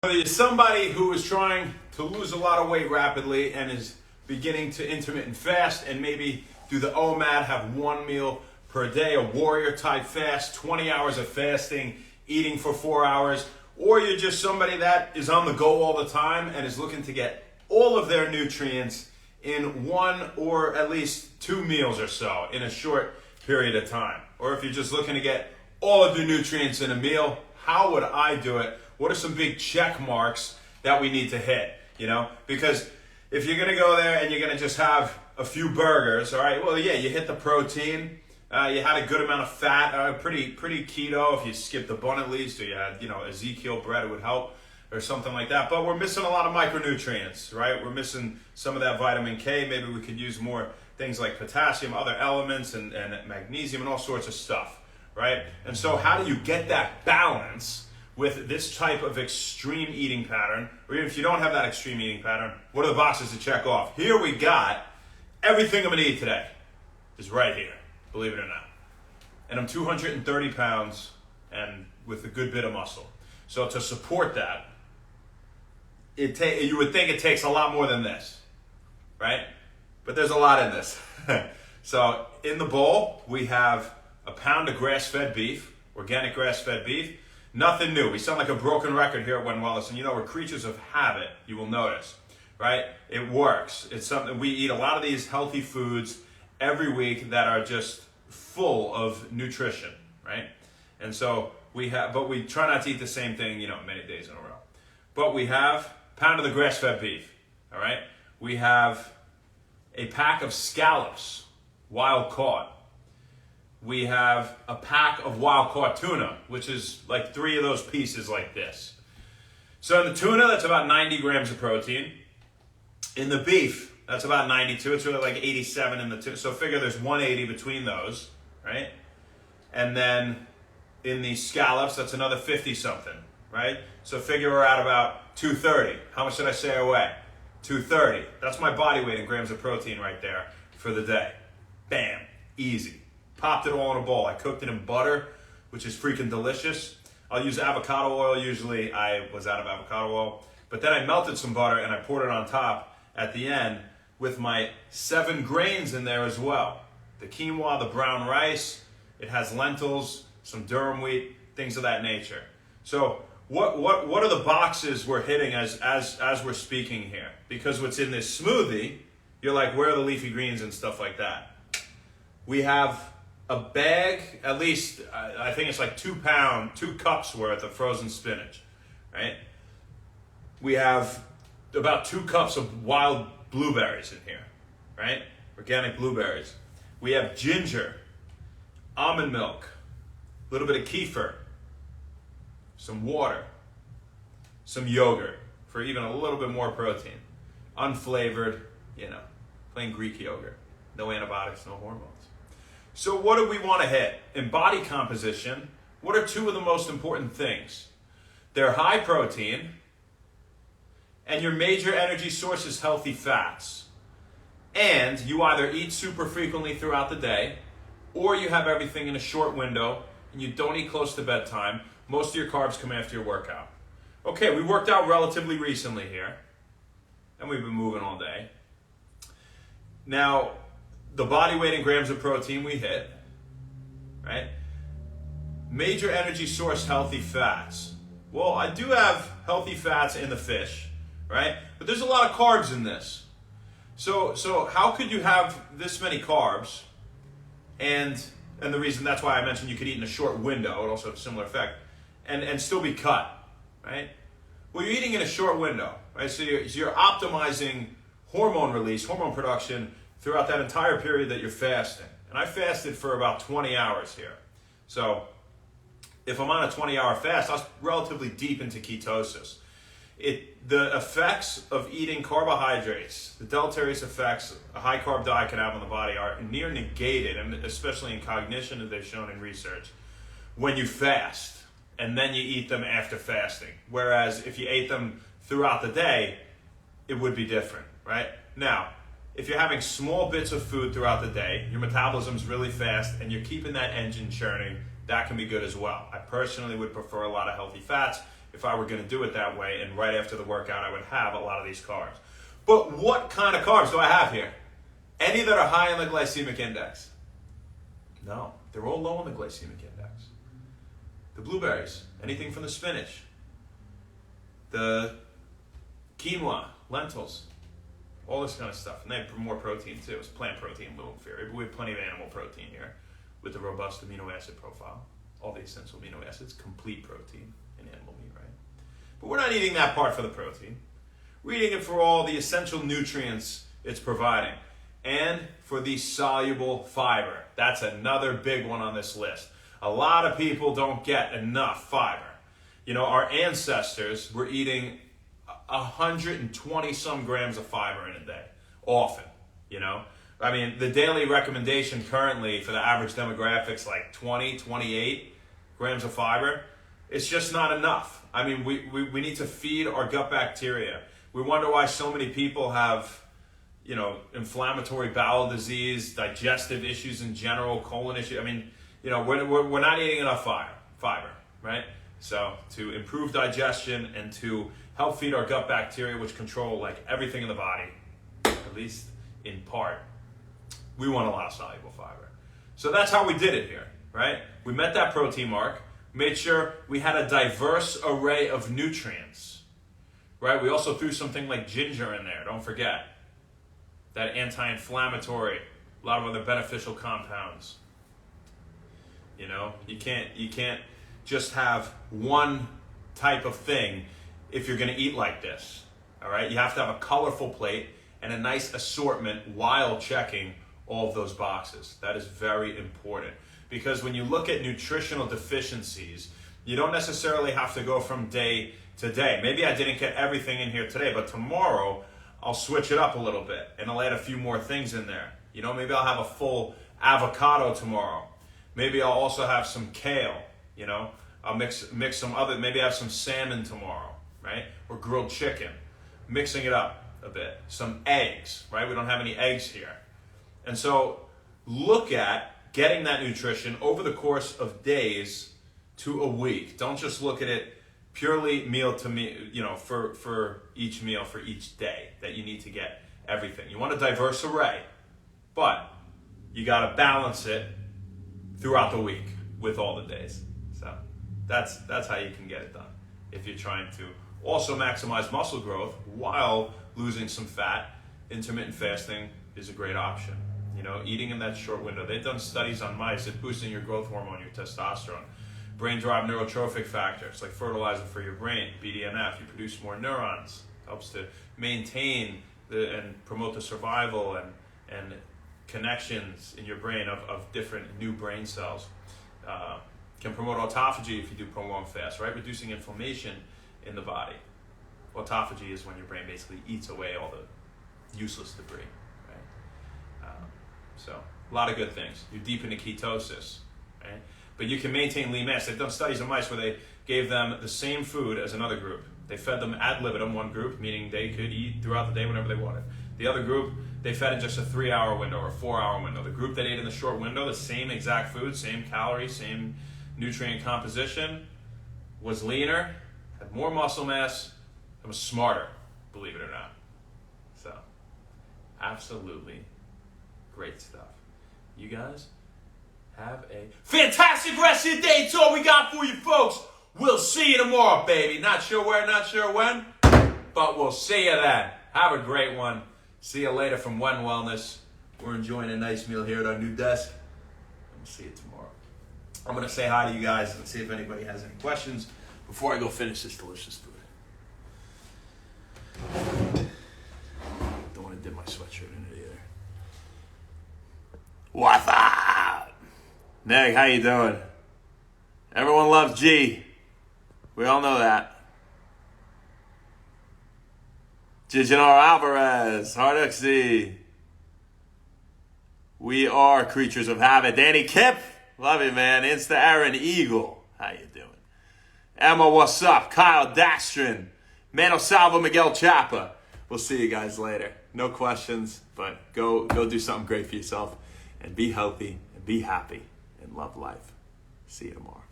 Whether you're somebody who is trying to lose a lot of weight rapidly and is beginning to intermittent fast and maybe do the OMAD, have one meal per day, a warrior type fast, 20 hours of fasting, eating for 4 hours, or you're just somebody that is on the go all the time and is looking to get all of their nutrients in one or at least 2 meals or so in a short period of time. Or if you're just looking to get all of your nutrients in a meal, how would I do it? What are some big check marks that we need to hit? Because if you're gonna go there and you're gonna just have a few burgers, all right, well, yeah, you hit the protein, you had a good amount of fat, pretty keto if you skipped the bun at least, or you had, Ezekiel bread, it would help, or something like that. But we're missing a lot of micronutrients, right? We're missing some of that vitamin K. Maybe we could use more things like potassium, other elements, and magnesium, and all sorts of stuff, right? And so how do you get that balance with this type of extreme eating pattern? Or even if you don't have that extreme eating pattern, what are the boxes to check off? Here we got everything I'm gonna eat today is right here, believe it or not. And I'm 230 pounds and with a good bit of muscle. So to support that, you would think it takes a lot more than this, right? But there's a lot in this. So in the bowl, we have a pound of grass-fed beef, organic grass-fed beef. Nothing new. We sound like a broken record here at Win Wellness, and we're creatures of habit, you will notice, right? It works. It's something, we eat a lot of these healthy foods every week that are just full of nutrition, right? And so but we try not to eat the same thing, many days in a row. But we have a pound of the grass-fed beef, all right? We have a pack of scallops, wild caught. We have a pack of wild caught tuna, which is like 3 of those pieces like this. So in the tuna, that's about 90 grams of protein. In the beef, that's about 92. It's really like 87 in the tuna. So figure there's 180 between those, right? And then in the scallops, that's another 50 something, right? So figure we're at about 230. How much did I say I weigh? 230. That's my body weight in grams of protein right there for the day. Bam, easy. Popped it all in a bowl. I cooked it in butter, which is freaking delicious. I'll use avocado oil. Usually I was out of avocado oil. But then I melted some butter and I poured it on top at the end with my 7 grains in there as well. The quinoa, the brown rice, it has lentils, some durum wheat, things of that nature. So what are the boxes we're hitting as we're speaking here? Because what's in this smoothie, you're like, where are the leafy greens and stuff like that? We have a bag, at least, I think it's like 2 cups worth of frozen spinach, right? We have about 2 cups of wild blueberries in here, right? Organic blueberries. We have ginger, almond milk, a little bit of kefir, some water, some yogurt for even a little bit more protein. Unflavored, plain Greek yogurt. No antibiotics, no hormones. So what do we want to hit? In body composition, what are 2 of the most important things? They're high protein, and your major energy source is healthy fats. And you either eat super frequently throughout the day, or you have everything in a short window, and you don't eat close to bedtime. Most of your carbs come after your workout. Okay, we worked out relatively recently here, and we've been moving all day. Now, the body weight in grams of protein we hit, right? Major energy source, healthy fats. Well, I do have healthy fats in the fish, right? But there's a lot of carbs in this. So how could you have this many carbs? And the reason that's why I mentioned you could eat in a short window, it also has a similar effect, and still be cut, right? Well, you're eating in a short window, right? So you're optimizing hormone release, hormone production throughout that entire period that you're fasting. And I fasted for about 20 hours here. So if I'm on a 20-hour fast, I was relatively deep into ketosis. The effects of eating carbohydrates, the deleterious effects a high-carb diet can have on the body are near negated, and especially in cognition, as they've shown in research, when you fast and then you eat them after fasting. Whereas if you ate them throughout the day, it would be different, right? Now, if you're having small bits of food throughout the day, your metabolism's really fast, and you're keeping that engine churning, that can be good as well. I personally would prefer a lot of healthy fats if I were going to do it that way, and right after the workout I would have a lot of these carbs. But what kind of carbs do I have here? Any that are high on the glycemic index? No, they're all low on the glycemic index. The blueberries, anything from the spinach, the quinoa, lentils, all this kind of stuff. And they have more protein too. It's plant protein, a little inferior, but we have plenty of animal protein here with the robust amino acid profile. All the essential amino acids, complete protein in animal meat, right? But we're not eating that part for the protein. We're eating it for all the essential nutrients it's providing. And for the soluble fiber. That's another big one on this list. A lot of people don't get enough fiber. You know, our ancestors were eating 120 some grams of fiber in a day, often, you know. I mean, the daily recommendation currently for the average demographics, like 20, 28 grams of fiber. It's just not enough. I mean, we need to feed our gut bacteria. We wonder why so many people have, you know, inflammatory bowel disease, digestive issues in general, colon issues. I mean, you know, we're not eating enough fiber, right? So to improve digestion and to help feed our gut bacteria, which control like everything in the body, at least in part, we want a lot of soluble fiber. So that's how we did it here, right? We met that protein mark, made sure we had a diverse array of nutrients, right? We also threw something like ginger in there, don't forget. That anti-inflammatory, a lot of other beneficial compounds. You know, you can't just have one type of thing if you're going to eat like this. All right, you have to have a colorful plate and a nice assortment while checking all of those boxes. That is very important, because when you look at nutritional deficiencies, you don't necessarily have to go from day to day. Maybe I didn't get everything in here today, but tomorrow I'll switch it up a little bit and I'll add a few more things in there. You know, maybe I'll have a full avocado tomorrow. Maybe I'll also have some kale, you know. I'll mix some other, maybe I have some salmon tomorrow, right? Or grilled chicken. Mixing it up a bit. Some eggs, right? We don't have any eggs here. And so look at getting that nutrition over the course of days to a week. Don't just look at it purely meal to meal, you know, for each meal, for each day, that you need to get everything. You want a diverse array, but you got to balance it throughout the week with all the days. So that's how you can get it done. If you're trying to also maximize muscle growth while losing some fat, intermittent fasting is a great option. You know, eating in that short window. They've done studies on mice at boosting your growth hormone, your testosterone. Brain-derived neurotrophic factors like fertilizer for your brain, BDNF. You produce more neurons. Helps to maintain and promote the survival and connections in your brain of different new brain cells. Can promote autophagy if you do prolonged fast, right? Reducing inflammation in the body. Autophagy is when your brain basically eats away all the useless debris, right? So a lot of good things. You deepen the ketosis, right? But you can maintain lean mass. They've done studies on mice where they gave them the same food as another group. They fed them ad libitum, one group, meaning they could eat throughout the day whenever they wanted. The other group, they fed in just a 3-hour window or a 4-hour window. The group that ate in the short window, the same exact food, same calories, same nutrient composition, was leaner, had more muscle mass, and was smarter, believe it or not. So, absolutely great stuff. You guys have a fantastic rest of your day. It's all we got for you folks. We'll see you tomorrow, baby. Not sure where, not sure when, but we'll see you then. Have a great one. See you later from When Wellness. We're enjoying a nice meal here at our new desk. We'll see you tomorrow. I'm going to say hi to you guys and see if anybody has any questions before I go finish this delicious food. Don't want to dip my sweatshirt in it either. What's up? Nick, how you doing? Everyone loves G. We all know that. Gijanor Alvarez, Harduxy. We are creatures of habit. Danny Kip, love you, man. Insta Aaron Eagle, how you doing? Emma, what's up? Kyle Dastrin, Mano Salva, Miguel Chapa. We'll see you guys later. No questions, but go do something great for yourself and be healthy and be happy and love life. See you tomorrow.